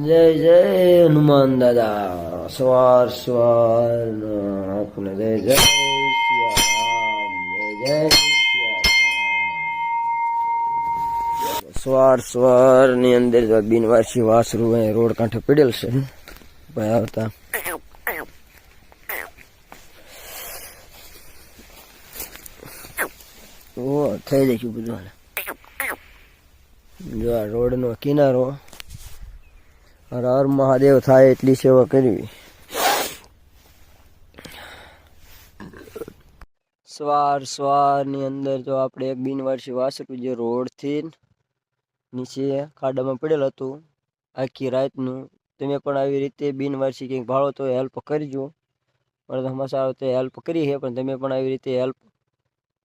જય જય હનુમાન દાદા. સવાર સવાર આપને જય જય સિયારામ. જય જય સિયારામ. સવાર સવાર ની અંદર બિનવાસી વાસરું રોડ કાંઠે પડેલ છે ભાઈ આવતા. ઓ થઈ જઈશું બધું. જો આ રોડ નો કિનારો. હર હર મહાદેવ થાય એટલી સેવા કરવી. સવાર ની અંદર જો આપણે એક બિનવારસી વાસરું જે રોડ થી નીચે ખાડામાં પડેલ હતું આખી રાતનું. તમે પણ આવી રીતે બિનવારસી કંઈક ભાળો તો હેલ્પ કરજો. પણ હંમેશા તો હેલ્પ કરી છે, પણ તમે પણ આવી રીતે હેલ્પ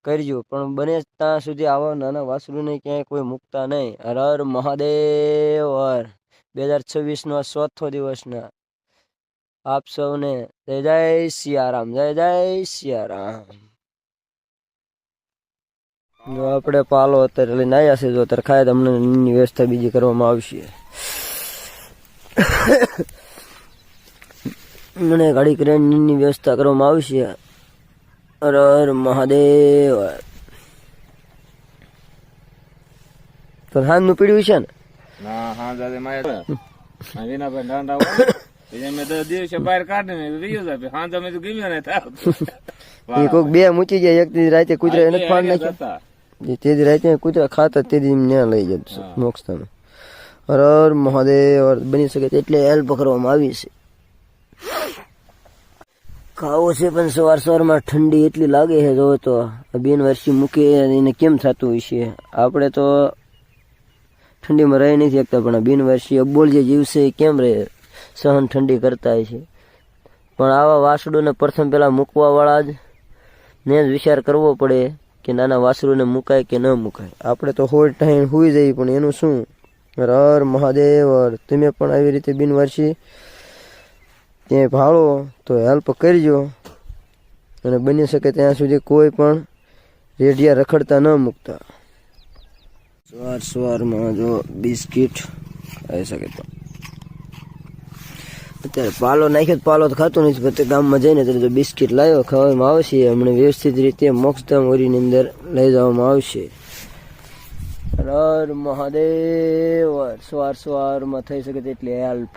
કરજો. પણ બને ત્યાં સુધી આવા નાના વાસરુને ક્યાંય કોઈ મૂકતા નહીં. હર હર મહાદેવ. હર 2026 ચોથો દિવસના આપ સૌને જય જય સિયારામ. જય જય સિયારામ. જો આપણે પાલો અત્યારે લઈને આવ્યા છે. જો અત્યારે ખાય તો અમને એની વ્યવસ્થા બીજી કરવામાં આવશે. મને ગાડી કરીને વ્યવસ્થા કરવામાં આવશે. હર હર મહાદેવ. તો હાથનું પીડ્યું છે ને? ના હા દાદા મારે વિનાભાઈ નાના મેં તો દિવસે બહાર કાઢીને રહ્યો છે. હા તમે તો ગમ્યો ને એ કોઈક બે મૂકી જાય. એક રાતે કૂતરા એને ફાડ નાખ્યા. તેદી રાતે કૂતરા ખાતા તેદી ન્યા લઈ જતો મોક્ષ. હર હર મહાદેવ. બની શકે એટલે હેલ્પ કરવામાં આવી છે. ખાવો છે પણ સવારમાં ઠંડી એટલી લાગે છે. જો તો બિનવારસી મૂકે એને કેમ થતું હોય છે. આપણે તો ઠંડીમાં રહી નથી શકતા, પણ બિનવારસી અબોલ જે જીવ છે એ કેમ રહે, સહન ઠંડી કરતા હોય છે. પણ આવા વાસડોને પ્રથમ પેલા મૂકવા વાળા જ ને જ વિચાર કરવો પડે કે નાના વાસરુને મુકાય કે ન મુકાય. આપણે તો હોય ટાઈમ હોઈ જાય, પણ એનું શું. હર હર મહાદેવ. તમે પણ આવી રીતે બિનવારસી ત્યાં ભાળો તો હેલ્પ કરજો. અને બની શકે ત્યાં સુધી કોઈ પણ રેડિયા રખડતા ન મૂકતા. સવારમાં જો બિસ્કીટ આવી શકે તો અત્યારે પાલો નાખ્યો. પાલો તો ખાતો નથી. પ્રત્યેક ગામમાં જઈને ત્યારે જો બિસ્કીટ લાવ્યો ખાવામાં આવશે. હમણાં વ્યવસ્થિત રીતે મોક્ષધામ ઓરીની અંદર લઈ જવામાં આવશે. હર મહાદેવ. સવારમાં થઈ શકે તેટલી હેલ્પ